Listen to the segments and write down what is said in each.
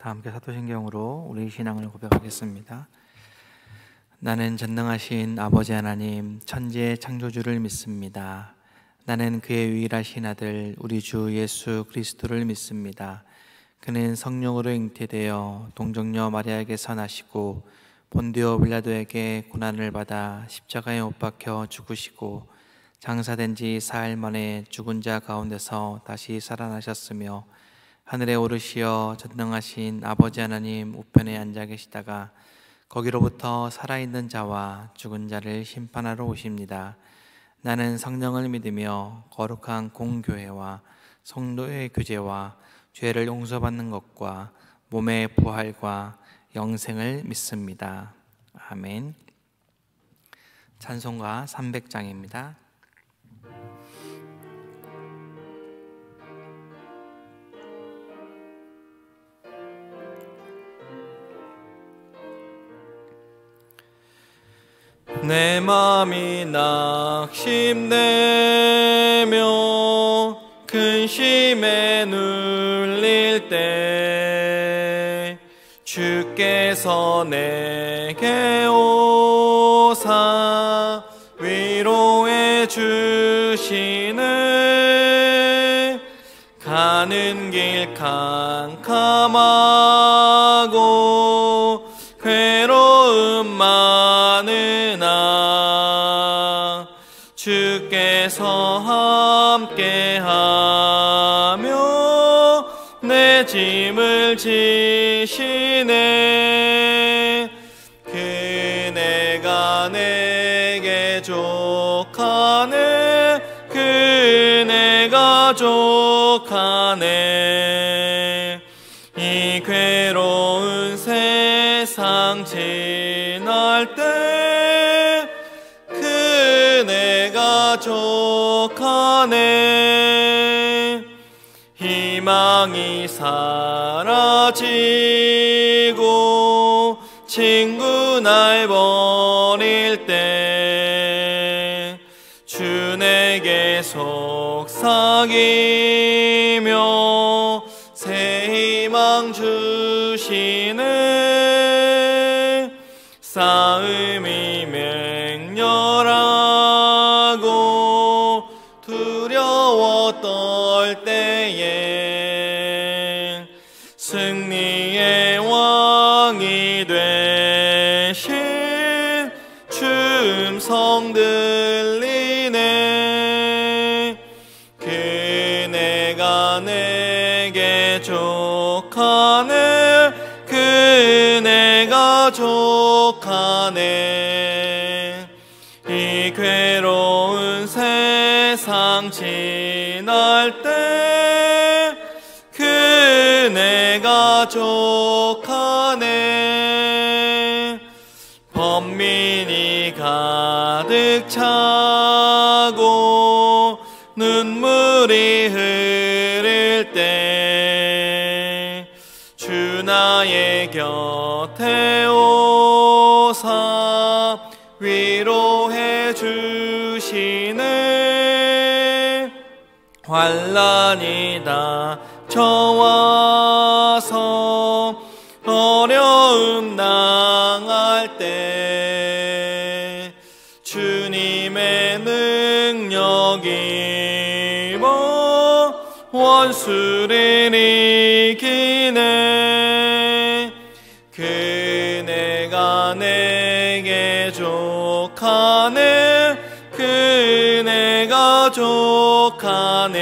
다 함께 사도신경으로 우리 신앙을 고백하겠습니다. 나는 전능하신 아버지 하나님 천지의 창조주를 믿습니다. 나는 그의 유일하신 아들 우리 주 예수 그리스도를 믿습니다. 그는 성령으로 잉태되어 동정녀 마리아에게서 나시고 본디오 빌라도에게 고난을 받아 십자가에 못 박혀 죽으시고 장사된 지 사흘 만에 죽은 자 가운데서 다시 살아나셨으며 하늘에 오르시어 전능하신 아버지 하나님 우편에 앉아 계시다가 거기로부터 살아있는 자와 죽은 자를 심판하러 오십니다. 나는 성령을 믿으며 거룩한 공교회와 성도의 교제와 죄를 용서받는 것과 몸의 부활과 영생을 믿습니다. 아멘. 찬송가 300장입니다. 내 맘이 낙심되며 근심에 눌릴 때 주께서 내게 오사 위로해 주시네. 가는 길 캄캄하고 괴로움 많으나 주께서 함께하며 내 짐을 지시네. 그네가 내게 족하네. 그네가 족하네. 이 괴로운 세상 지날 때 그네가 족하네. 희망이 사라지고 친구 날 버릴 때 주 내게 속삭이며 새 희망 주시네. 싸움이 맹렬하고 두려워 떨 때에 승리의 왕이 되신 주 음성 들리네. 그네가 내게 족하네. 그네가 족하네. 이 괴로운 세상 지날 때 그네가 족하네. 번민이 가득 차고 눈물이 흐를 때 주 나의 곁에 오사 위로해 주시네. 환난이 닥쳐와서 어려움 당할 때 주님의 능력 입어 원수를 이기네. 그네가 내게 족하네. 그네가 족하네.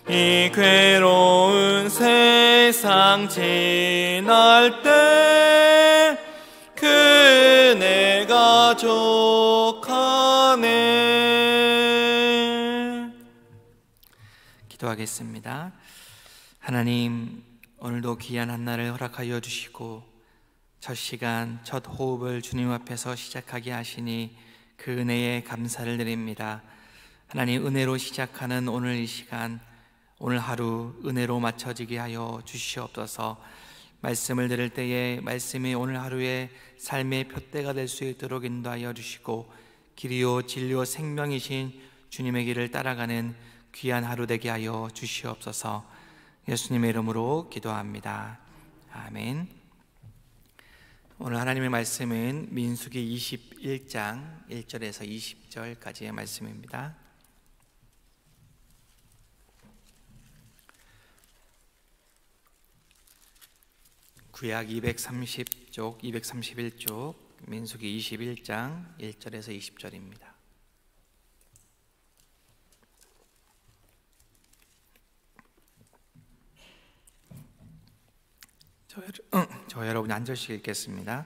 이 괴로운 세상 지날 때 그네가 족하네. 기도하겠습니다. 하나님, 오늘도 귀한 한날을 허락하여 주시고 첫 시간, 첫 호흡을 주님 앞에서 시작하게 하시니 그 은혜에 감사를 드립니다. 하나님, 은혜로 시작하는 오늘 이 시간, 오늘 하루 은혜로 맞춰지게 하여 주시옵소서. 말씀을 들을 때에 말씀이 오늘 하루의 삶의 표대가 될 수 있도록 인도하여 주시고 길이요 진리요 생명이신 주님의 길을 따라가는 귀한 하루 되게 하여 주시옵소서. 예수님의 이름으로 기도합니다. 아멘. 오늘 하나님의 말씀은 민수기 21장 1절에서 20절까지의 말씀입니다. 구약 230쪽, 231쪽, 민수기 21장 1절에서 20절입니다. 저 여러분이 한 절씩 읽겠습니다.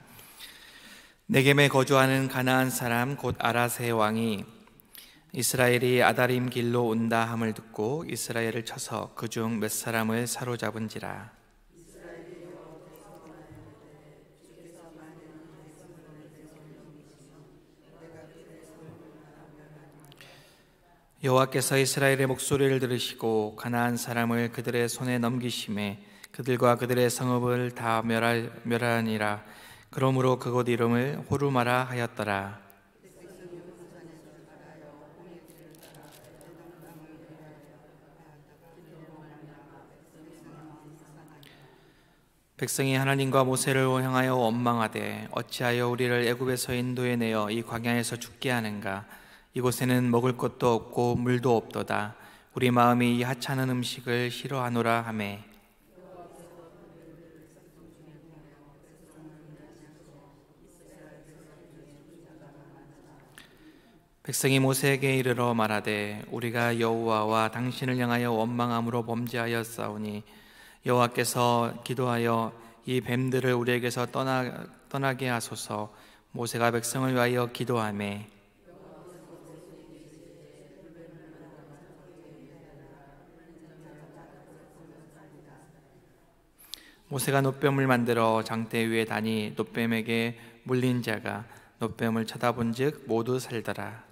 네겜에 거주하는 가나안 사람 곧 아라세 왕이 이스라엘이 아다림 길로 온다 함을 듣고 이스라엘을 쳐서 그중 몇 사람을 사로잡은지라. 여호와께서 이스라엘의 목소리를 들으시고 가나안 사람을 그들의 손에 넘기심에 그들과 그들의 성읍을 다 멸하니라. 그러므로 그곳 이름을 호르마라 하였더라. 백성이 하나님과 모세를 향하여 원망하되 어찌하여 우리를 애굽에서 인도해 내어 이 광야에서 죽게 하는가. 이곳에는 먹을 것도 없고 물도 없도다. 우리 마음이 이 하찮은 음식을 싫어하노라 하매 백성이 모세에게 이르러 말하되 우리가 여호와와 당신을 향하여 원망함으로 범죄하였사오니 여호와께서 기도하여 이 뱀들을 우리에게서 떠나게 하소서. 모세가 백성을 위하여 기도하매 모세가 놋뱀을 만들어 장대 위에 다니 놋뱀에게 물린 자가 놋뱀을 쳐다본즉 모두 살더라.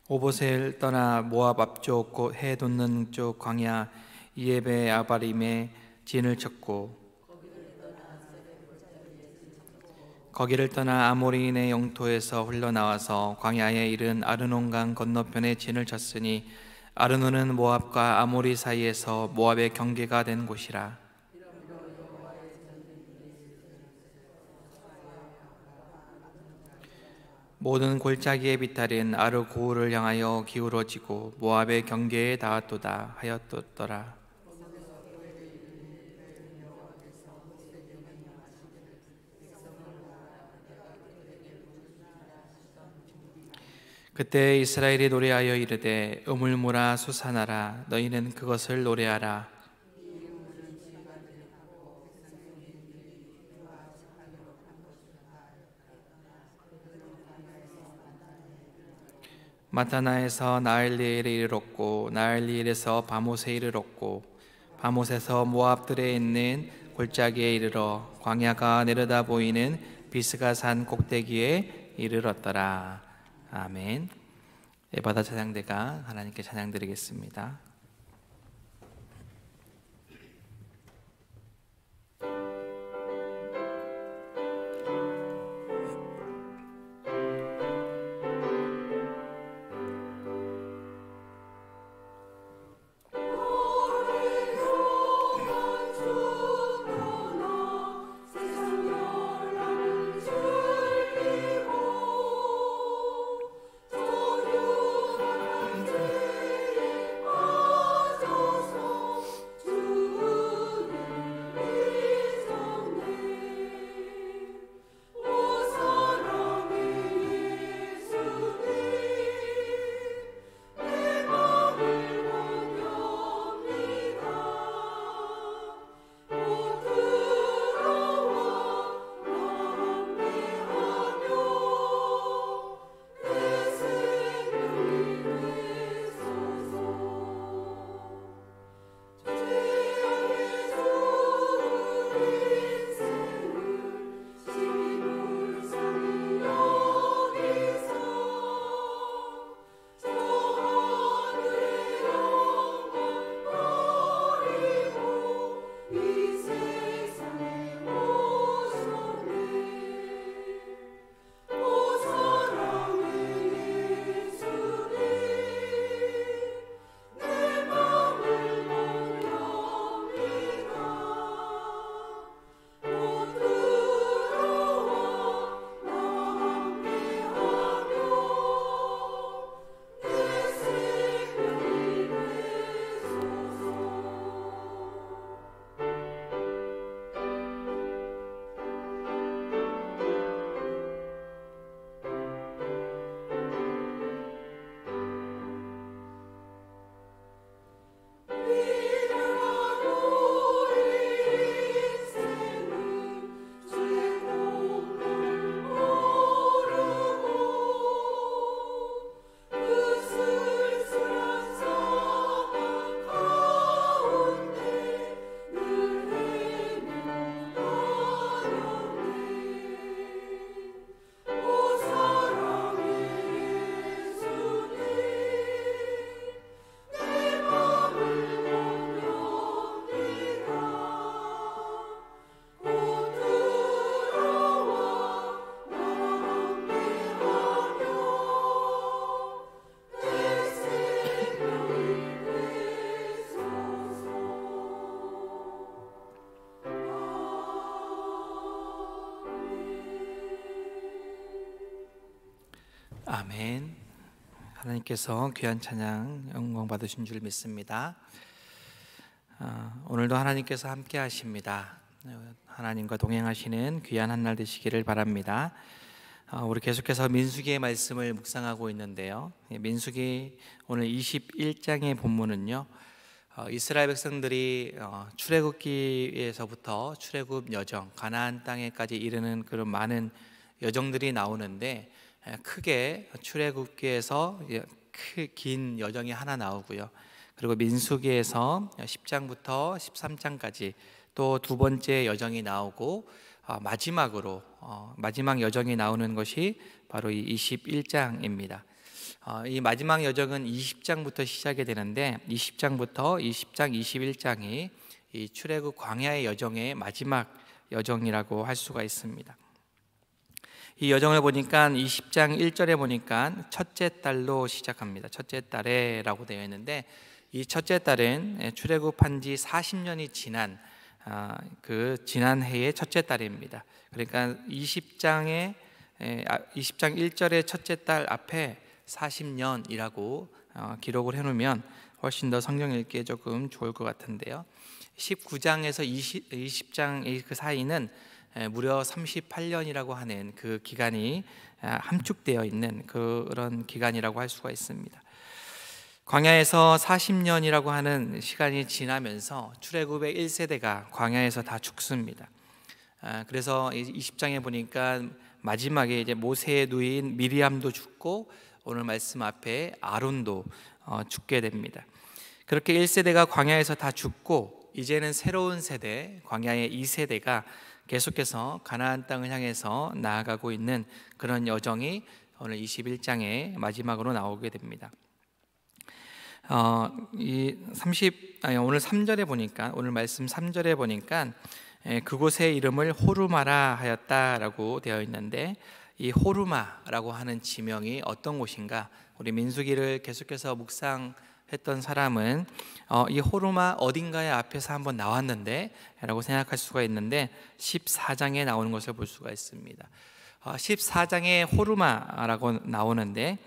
오봇을 떠나 모압 앞쪽 곧 해 돋는 쪽 광야 이에베 아바림에 진을 쳤고 거기를 떠나 아모리인의 영토에서 흘러나와서 광야에 이른 아르논강 건너편에 진을 쳤으니 아르논은 모압과 아모리 사이에서 모압의 경계가 된 곳이라. 모든 골짜기의 비탈은 아르고르를 향하여 기울어지고 모압의 경계에 닿았도다 하였더라. 그때 이스라엘이 노래하여 이르되 우물무라 솟아나라. 너희는 그것을 노래하라. 마타나에서 나엘리엘에 이르렀고 나엘리엘에서 바못에 이르렀고 바못에서 모압들에 있는 골짜기에 이르러 광야가 내려다 보이는 비스가 산 꼭대기에 이르렀더라. 아멘. 예바다 찬양대가 하나님께 찬양드리겠습니다. 아멘. 하나님께서 귀한 찬양 영광 받으신 줄 믿습니다. 오늘도 하나님께서 함께 하십니다. 하나님과 동행하시는 귀한 한 날 되시기를 바랍니다. 우리 계속해서 민수기의 말씀을 묵상하고 있는데요. 민수기 오늘 21장의 본문은요, 이스라엘 백성들이 출애굽기에서부터 출애굽 여정, 가나안 땅에까지 이르는 그런 많은 여정들이 나오는데, 크게 출애굽기에서 긴 여정이 하나 나오고요. 그리고 민수기에서 10장부터 13장까지 또 두 번째 여정이 나오고, 마지막으로 마지막 여정이 나오는 것이 바로 이 21장입니다. 이 마지막 여정은 20장부터 시작이 되는데, 20장부터 20장, 21장이 이 출애굽 광야의 여정의 마지막 여정이라고 할 수가 있습니다. 이 여정을 보니까 20장 1절에 보니까 첫째 달로 시작합니다. 첫째 달에라고 되어 있는데, 이 첫째 달은 출애굽한 지 40년이 지난 지난 해의 첫째 달입니다. 그러니까 20장 1절의 첫째 달 앞에 40년이라고 기록을 해놓으면 훨씬 더 성경 읽기에 조금 좋을 것 같은데요. 19장에서 20장 그 사이는 무려 38년이라고 하는 그 기간이 함축되어 있는 그런 기간이라고 할 수가 있습니다. 광야에서 40년이라고 하는 시간이 지나면서 출애굽의 1세대가 광야에서 다 죽습니다. 그래서 20장에 보니까 마지막에 이제 모세의 누이인 미리암도 죽고, 오늘 말씀 앞에 아론도 죽게 됩니다. 그렇게 1세대가 광야에서 다 죽고, 이제는 새로운 세대, 광야의 2세대가 계속해서 가나안 땅을 향해서 나아가고 있는 그런 여정이 오늘 21장의 마지막으로 나오게 됩니다. 오늘 3절에 보니까, 오늘 말씀 3절에 보니까 그곳의 이름을 호르마라 하였다라고 되어 있는데, 이 호르마라고 하는 지명이 어떤 곳인가? 우리 민수기를 계속해서 묵상했던 사람은 이 호르마 어딘가에 앞에서 한번 나왔는데 라고 생각할 수가 있는데, 14장에 나오는 것을 볼 수가 있습니다. 14장에 호르마라고 나오는데,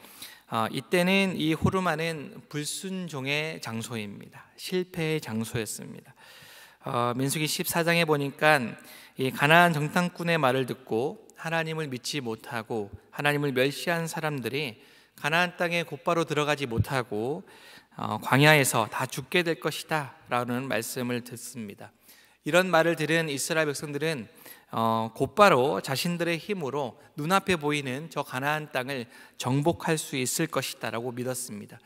이때는 이 호르마는 불순종의 장소입니다. 실패의 장소였습니다. 민수기 14장에 보니까 이 가나안 정탐꾼의 말을 듣고 하나님을 믿지 못하고 하나님을 멸시한 사람들이 가나안 땅에 곧바로 들어가지 못하고 광야에서 다 죽게 될 것이다 라는 말씀을 듣습니다. 이런 말을 들은 이스라엘 백성들은 곧바로 자신들의 힘으로 눈앞에 보이는 저 가나안 땅을 정복할 수 있을 것이다 라고 믿었습니다.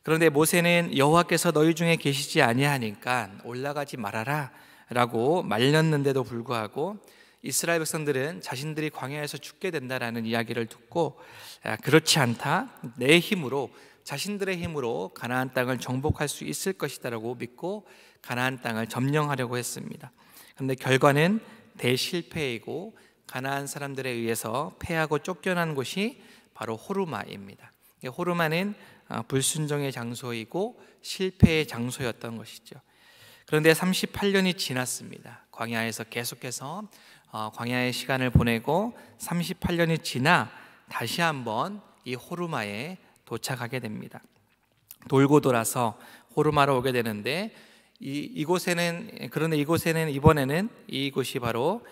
그런데 모세는 여호와께서 너희 중에 계시지 아니하니까 올라가지 말아라 라고 말렸는데도 불구하고, 이스라엘 백성들은 자신들이 광야에서 죽게 된다라는 이야기를 듣고, 그렇지 않다, 내 힘으로, 자신들의 힘으로 가나안 땅을 정복할 수 있을 것이다 라고 믿고 가나안 땅을 점령하려고 했습니다. 그런데 결과는 대실패이고, 가나안 사람들에 의해서 패하고 쫓겨난 곳이 바로 호르마입니다. 호르마는 불순종의 장소이고 실패의 장소였던 것이죠. 그런데 38년이 지났습니다. 광야에서 계속해서 광야의 시간을 보내고 38년이 지나 다시 한번 이 호르마에 도착하게 됩니다. 돌고 돌아서 호르마로 오게 되는데, 그런데 이곳에는 이번에는 이곳이 바로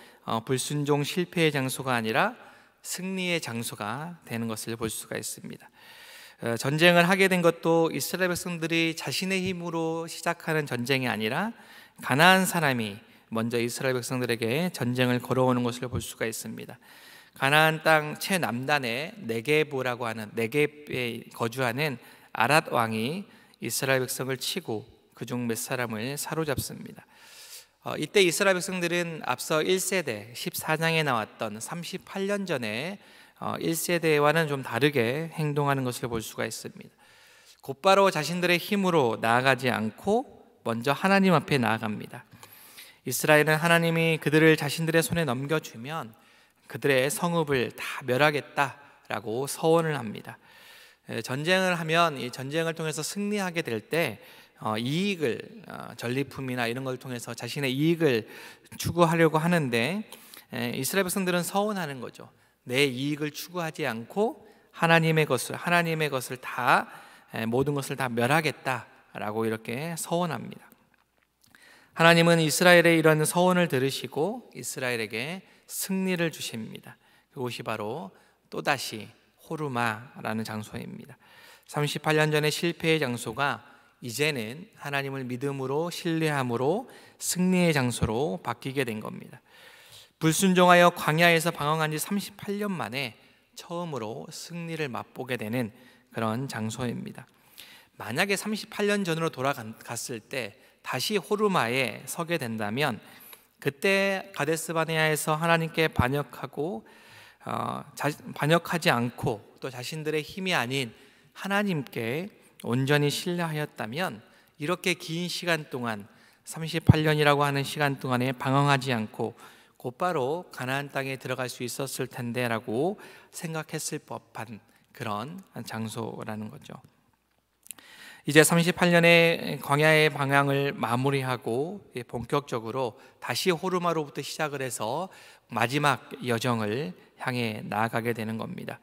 불순종 실패의 장소가 아니라 승리의 장소가 되는 것을 볼 수가 있습니다. 전쟁을 하게 된 것도 이스라엘 백성들이 자신의 힘으로 시작하는 전쟁이 아니라 가나안 사람이 먼저 이스라엘 백성들에게 전쟁을 걸어오는 것을 볼 수가 있습니다. 가나안 땅 최남단에 네게브라고 하는, 네겝에 거주하는 아랏 왕이 이스라엘 백성을 치고 그중 몇 사람을 사로잡습니다. 이때 이스라엘 백성들은 앞서 1세대 14장에 나왔던 38년 전에 1세대와는 좀 다르게 행동하는 것을 볼 수가 있습니다. 곧바로 자신들의 힘으로 나아가지 않고 먼저 하나님 앞에 나아갑니다. 이스라엘은 하나님이 그들을 자신들의 손에 넘겨주면 그들의 성읍을 다 멸하겠다라고 서원을 합니다. 전쟁을 하면 이 전쟁을 통해서 승리하게 될 때 이익을, 전리품이나 이런 걸 통해서 자신의 이익을 추구하려고 하는데, 이스라엘 백성들은 서운하는 거죠. 내 이익을 추구하지 않고 하나님의 것을 다 모든 것을 다 멸하겠다라고 이렇게 서원합니다. 하나님은 이스라엘의 이런 서원을 들으시고 이스라엘에게 승리를 주십니다. 그곳이 바로 또다시 호르마라는 장소입니다. 38년 전의 실패의 장소가 이제는 하나님을 믿음으로 신뢰함으로 승리의 장소로 바뀌게 된 겁니다. 불순종하여 광야에서 방황한 지 38년 만에 처음으로 승리를 맛보게 되는 그런 장소입니다. 만약에 38년 전으로 돌아갔을 때 다시 호르마에 서게 된다면 그때 가데스바네아에서 하나님께 반역하지 않고 또 자신들의 힘이 아닌 하나님께 온전히 신뢰하였다면 이렇게 긴 시간 동안 38년이라고 하는 시간 동안에 방황하지 않고 곧바로 가나안 땅에 들어갈 수 있었을 텐데라고 생각했을 법한 그런 장소라는 거죠. 이제 38년의 광야의 방향을 마무리하고 본격적으로 다시 호르마로부터 시작을 해서 마지막 여정을 향해 나아가게 되는 겁니다.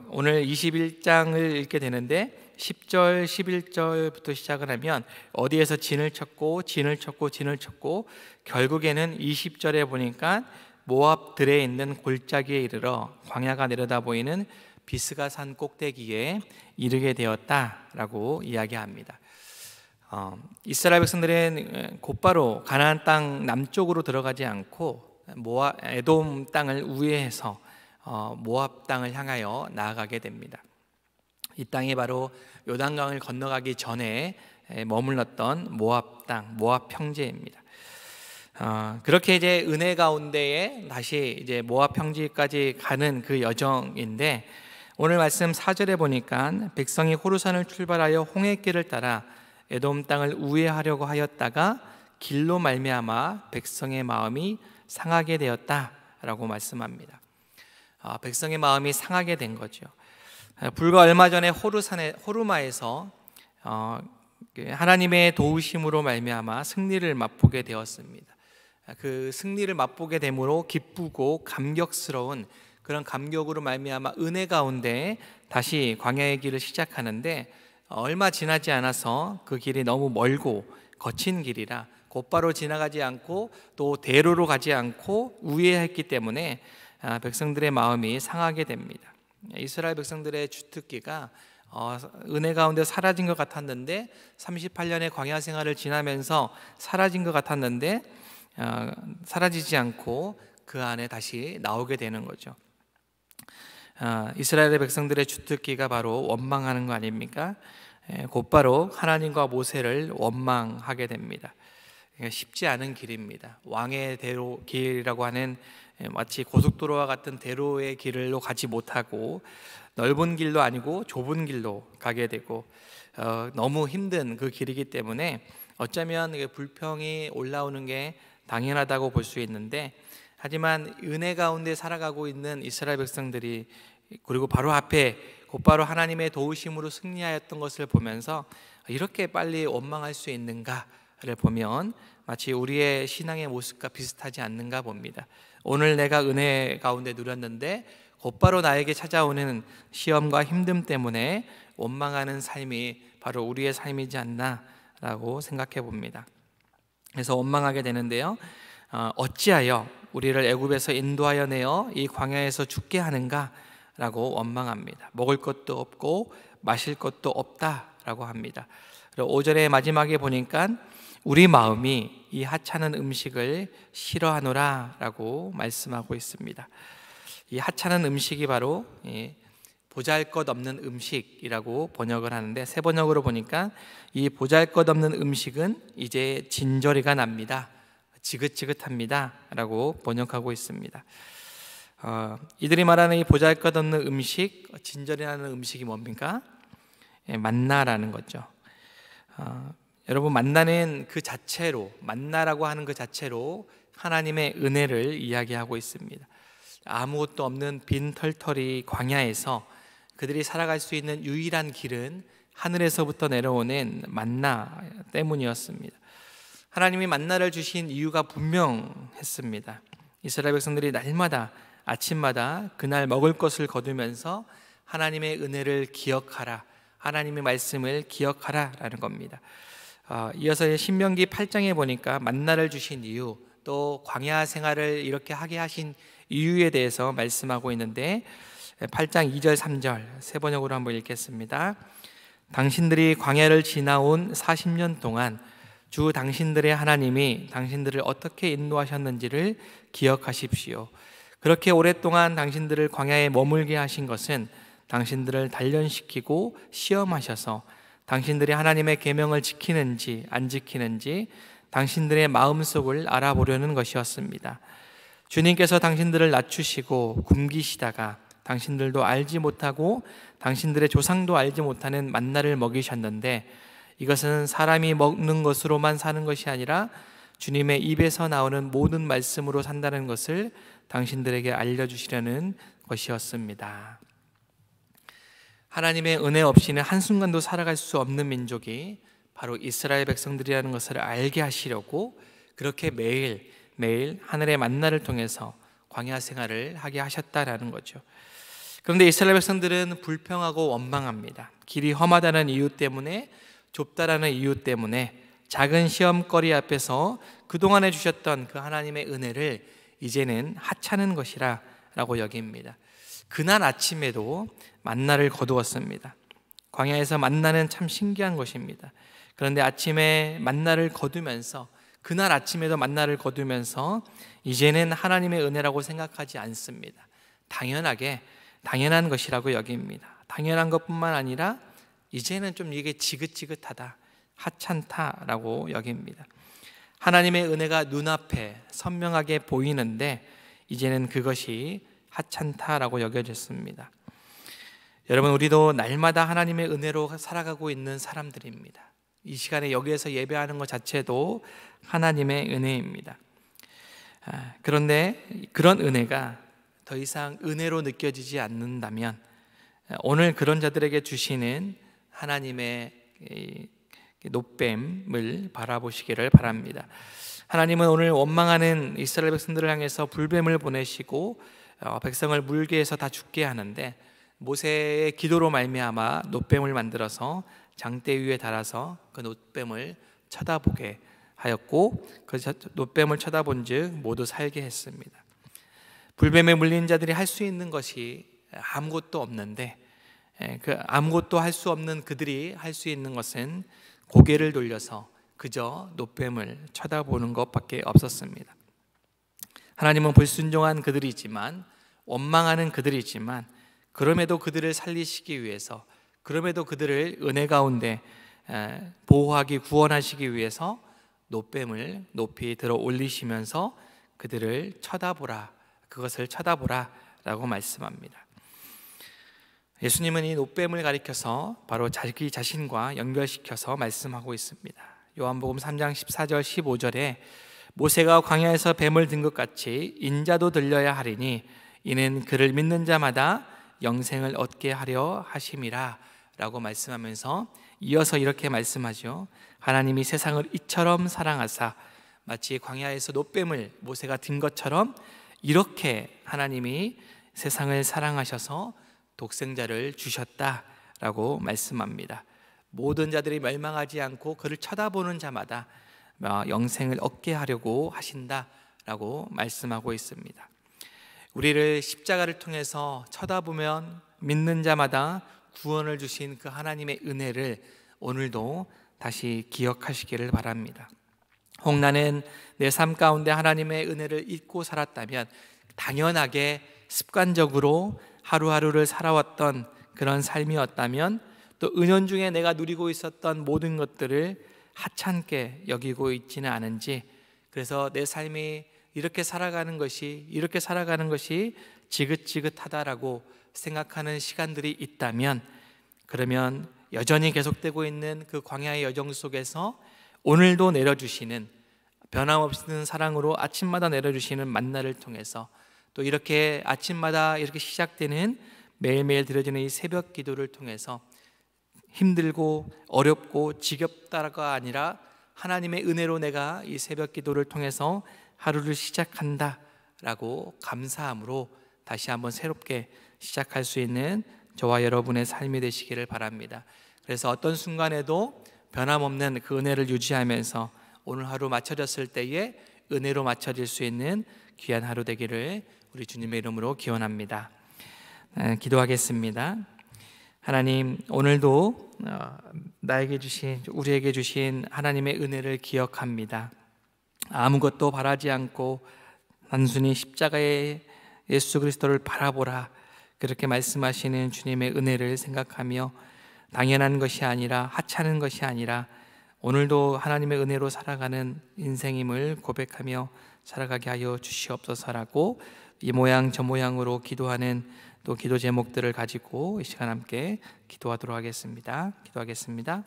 오늘 21장을 읽게 되는데 10절, 11절부터 시작을 하면 어디에서 진을 쳤고 결국에는 20절에 보니까 모압 들에 있는 골짜기에 이르러 광야가 내려다 보이는 비스가 산 꼭대기에 이르게 되었다라고 이야기합니다. 이스라엘 백성들은 곧바로 가나안 땅 남쪽으로 들어가지 않고 에돔 땅을 우회해서 모압 땅을 향하여 나아가게 됩니다. 이 땅이 바로 요단강을 건너가기 전에 머물렀던 모압 땅, 모압 평지입니다. 그렇게 이제 은혜 가운데에 다시 이제 모압 평지까지 가는 그 여정인데 오늘 말씀 4절에 보니까 백성이 호르산을 출발하여 홍해길을 따라 에돔 땅을 우회하려고 하였다가 길로 말미암아 백성의 마음이 상하게 되었다라고 말씀합니다. 백성의 마음이 상하게 된 거죠. 불과 얼마 전에 호르마에서 하나님의 도우심으로 말미암아 승리를 맛보게 되었습니다. 그 승리를 맛보게 됨으로 기쁘고 감격스러운 그런 감격으로 말미암아 은혜 가운데 다시 광야의 길을 시작하는데 얼마 지나지 않아서 그 길이 너무 멀고 거친 길이라 곧바로 지나가지 않고 또 대로로 가지 않고 우회했기 때문에 백성들의 마음이 상하게 됩니다. 이스라엘 백성들의 주특기가 은혜 가운데 사라진 것 같았는데 38년의 광야 생활을 지나면서 사라진 것 같았는데 사라지지 않고 그 안에 다시 나오게 되는 거죠. 이스라엘의 백성들의 주특기가 바로 원망하는 거 아닙니까? 곧바로 하나님과 모세를 원망하게 됩니다. 쉽지 않은 길입니다. 왕의 대로 길이라고 하는 마치 고속도로와 같은 대로의 길로 가지 못하고 넓은 길도 아니고 좁은 길로 가게 되고 너무 힘든 그 길이기 때문에 어쩌면 불평이 올라오는 게 당연하다고 볼 수 있는데 하지만 은혜 가운데 살아가고 있는 이스라엘 백성들이 그리고 바로 앞에 곧바로 하나님의 도우심으로 승리하였던 것을 보면서 이렇게 빨리 원망할 수 있는가를 보면 마치 우리의 신앙의 모습과 비슷하지 않는가 봅니다. 오늘 내가 은혜 가운데 누렸는데 곧바로 나에게 찾아오는 시험과 힘듦 때문에 원망하는 삶이 바로 우리의 삶이지 않나라고 생각해 봅니다. 그래서 원망하게 되는데요. 어찌하여 우리를 애굽에서 인도하여 내어 이 광야에서 죽게 하는가라고 원망합니다. 먹을 것도 없고 마실 것도 없다라고 합니다. 그리고 5절의 마지막에 보니까 우리 마음이 이 하찮은 음식을 싫어하노라라고 말씀하고 있습니다. 이 하찮은 음식이 바로 보잘것없는 음식이라고 번역을 하는데 새 번역으로 보니까 이 보잘것없는 음식은 이제 진저리가 납니다. 지긋지긋합니다 라고 번역하고 있습니다. 이들이 말하는 이 보잘것없는 음식, 진저리라는 음식이 뭡니까? 만나라는 거죠. 여러분 만나는 그 자체로 만나라고 하는 그 자체로 하나님의 은혜를 이야기하고 있습니다. 아무것도 없는 빈 털털이 광야에서 그들이 살아갈 수 있는 유일한 길은 하늘에서부터 내려오는 만나 때문이었습니다. 하나님이 만나를 주신 이유가 분명했습니다. 이스라엘 백성들이 날마다 아침마다 그날 먹을 것을 거두면서 하나님의 은혜를 기억하라, 하나님의 말씀을 기억하라라는 겁니다. 이어서 신명기 8장에 보니까 만나를 주신 이유, 또 광야 생활을 이렇게 하게 하신 이유에 대해서 말씀하고 있는데 8장 2절 3절 세 번역으로 한번 읽겠습니다. 당신들이 광야를 지나온 40년 동안 주 당신들의 하나님이 당신들을 어떻게 인도하셨는지를 기억하십시오. 그렇게 오랫동안 당신들을 광야에 머물게 하신 것은 당신들을 단련시키고 시험하셔서 당신들이 하나님의 계명을 지키는지 안 지키는지 당신들의 마음속을 알아보려는 것이었습니다. 주님께서 당신들을 낮추시고 굶기시다가 당신들도 알지 못하고 당신들의 조상도 알지 못하는 만나를 먹이셨는데, 이것은 사람이 먹는 것으로만 사는 것이 아니라 주님의 입에서 나오는 모든 말씀으로 산다는 것을 당신들에게 알려주시려는 것이었습니다. 하나님의 은혜 없이는 한순간도 살아갈 수 없는 민족이 바로 이스라엘 백성들이라는 것을 알게 하시려고 그렇게 매일 하늘의 만나를 통해서 광야 생활을 하게 하셨다라는 거죠. 그런데 이스라엘 백성들은 불평하고 원망합니다. 길이 험하다는 이유 때문에, 좁다라는 이유 때문에 작은 시험거리 앞에서 그동안에 주셨던 그 하나님의 은혜를 이제는 하찮은 것이라 라고 여깁니다. 그날 아침에도 만나를 거두었습니다. 광야에서 만나는 참 신기한 것입니다. 그런데 아침에 만나를 거두면서, 그날 아침에도 만나를 거두면서 이제는 하나님의 은혜라고 생각하지 않습니다. 당연한 것이라고 여깁니다. 당연한 것뿐만 아니라 이제는 좀 이게 지긋지긋하다, 하찮다라고 여깁니다. 하나님의 은혜가 눈앞에 선명하게 보이는데 이제는 그것이 하찮다라고 여겨졌습니다. 여러분, 우리도 날마다 하나님의 은혜로 살아가고 있는 사람들입니다. 이 시간에 여기에서 예배하는 것 자체도 하나님의 은혜입니다. 그런데 그런 은혜가 더 이상 은혜로 느껴지지 않는다면 오늘 그런 자들에게 주시는 하나님의 노뱀을 바라보시기를 바랍니다. 하나님은 오늘 원망하는 이스라엘 백성들을 향해서 불뱀을 보내시고 백성을 물게 해서 다 죽게 하는데, 모세의 기도로 말미암아 노뱀을 만들어서 장대 위에 달아서 그 노뱀을 쳐다보게 하였고, 그 노뱀을 쳐다본 즉 모두 살게 했습니다. 불뱀에 물린 자들이 할 수 있는 것이 아무것도 없는데, 그 아무것도 할 수 없는 그들이 할 수 있는 것은 고개를 돌려서 그저 노뱀을 쳐다보는 것밖에 없었습니다. 하나님은 불순종한 그들이지만, 원망하는 그들이지만, 그럼에도 그들을 살리시기 위해서, 그럼에도 그들을 은혜 가운데 보호하기, 구원하시기 위해서 노뱀을 높이 들어 올리시면서 그들을 쳐다보라, 그것을 쳐다보라 라고 말씀합니다. 예수님은 이 노뱀을 가리켜서 바로 자기 자신과 연결시켜서 말씀하고 있습니다. 요한복음 3장 14절 15절에 모세가 광야에서 뱀을 든 것 같이 인자도 들려야 하리니 이는 그를 믿는 자마다 영생을 얻게 하려 하심이라 라고 말씀하면서 이어서 이렇게 말씀하죠. 하나님이 세상을 이처럼 사랑하사, 마치 광야에서 노뱀을 모세가 든 것처럼 이렇게 하나님이 세상을 사랑하셔서 독생자를 주셨다라고 말씀합니다. 모든 자들이 멸망하지 않고 그를 쳐다보는 자마다 영생을 얻게 하려고 하신다라고 말씀하고 있습니다. 우리를 십자가를 통해서 쳐다보면 믿는 자마다 구원을 주신 그 하나님의 은혜를 오늘도 다시 기억하시기를 바랍니다. 혹 나는 내 삶 가운데 하나님의 은혜를 잊고 살았다면, 당연하게 습관적으로 하루하루를 살아왔던 그런 삶이었다면, 또 은연중에 내가 누리고 있었던 모든 것들을 하찮게 여기고 있지는 않은지, 그래서 내 삶이 이렇게 살아가는 것이 지긋지긋하다라고 생각하는 시간들이 있다면, 그러면 여전히 계속되고 있는 그 광야의 여정 속에서 오늘도 내려주시는, 변함없는 사랑으로 아침마다 내려주시는 만나를 통해서, 또 이렇게 아침마다 이렇게 시작되는 매일매일 드려지는 이 새벽 기도를 통해서 힘들고 어렵고 지겹다가 아니라 하나님의 은혜로 내가 이 새벽 기도를 통해서 하루를 시작한다 라고 감사함으로 다시 한번 새롭게 시작할 수 있는 저와 여러분의 삶이 되시기를 바랍니다. 그래서 어떤 순간에도 변함없는 그 은혜를 유지하면서 오늘 하루 맞춰졌을 때에 은혜로 맞춰질 수 있는 귀한 하루 되기를 우리 주님의 이름으로 기원합니다. 기도하겠습니다. 하나님, 오늘도 우리에게 주신 하나님의 은혜를 기억합니다. 아무것도 바라지 않고 단순히 십자가의 예수 그리스도를 바라보라, 그렇게 말씀하시는 주님의 은혜를 생각하며 당연한 것이 아니라 하찮은 것이 아니라 오늘도 하나님의 은혜로 살아가는 인생임을 고백하며 살아가게 하여 주시옵소서라고 이 모양 저 모양으로 기도하는 또 기도 제목들을 가지고 이 시간 함께 기도하도록 하겠습니다. 기도하겠습니다.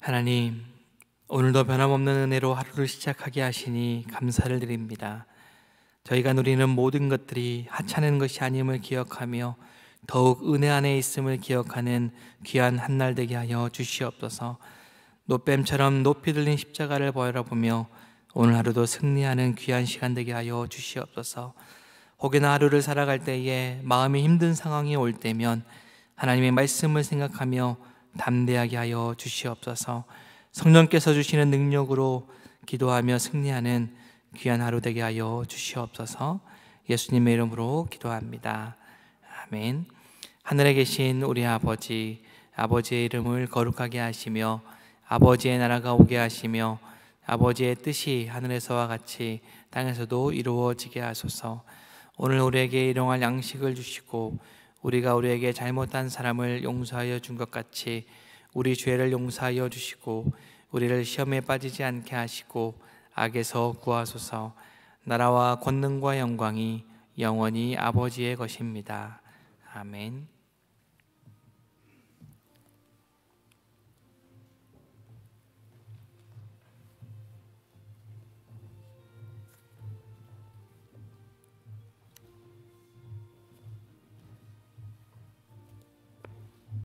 하나님, 오늘도 변함없는 은혜로 하루를 시작하게 하시니 감사를 드립니다. 저희가 누리는 모든 것들이 하찮은 것이 아님을 기억하며 더욱 은혜 안에 있음을 기억하는 귀한 한날 되게 하여 주시옵소서. 노뱀처럼 높이 들린 십자가를 바라보며 오늘 하루도 승리하는 귀한 시간 되게 하여 주시옵소서. 혹여나 하루를 살아갈 때에 마음이 힘든 상황이 올 때면 하나님의 말씀을 생각하며 담대하게 하여 주시옵소서. 성령께서 주시는 능력으로 기도하며 승리하는 귀한 하루 되게 하여 주시옵소서. 예수님의 이름으로 기도합니다. 아멘. 하늘에 계신 우리 아버지, 아버지의 이름을 거룩하게 하시며 아버지의 나라가 오게 하시며 아버지의 뜻이 하늘에서와 같이 땅에서도 이루어지게 하소서. 오늘 우리에게 일용할 양식을 주시고 우리가 우리에게 잘못한 사람을 용서하여 준 것 같이 우리 죄를 용서하여 주시고 우리를 시험에 빠지지 않게 하시고 악에서 구하소서. 나라와 권능과 영광이 영원히 아버지의 것입니다. 아멘.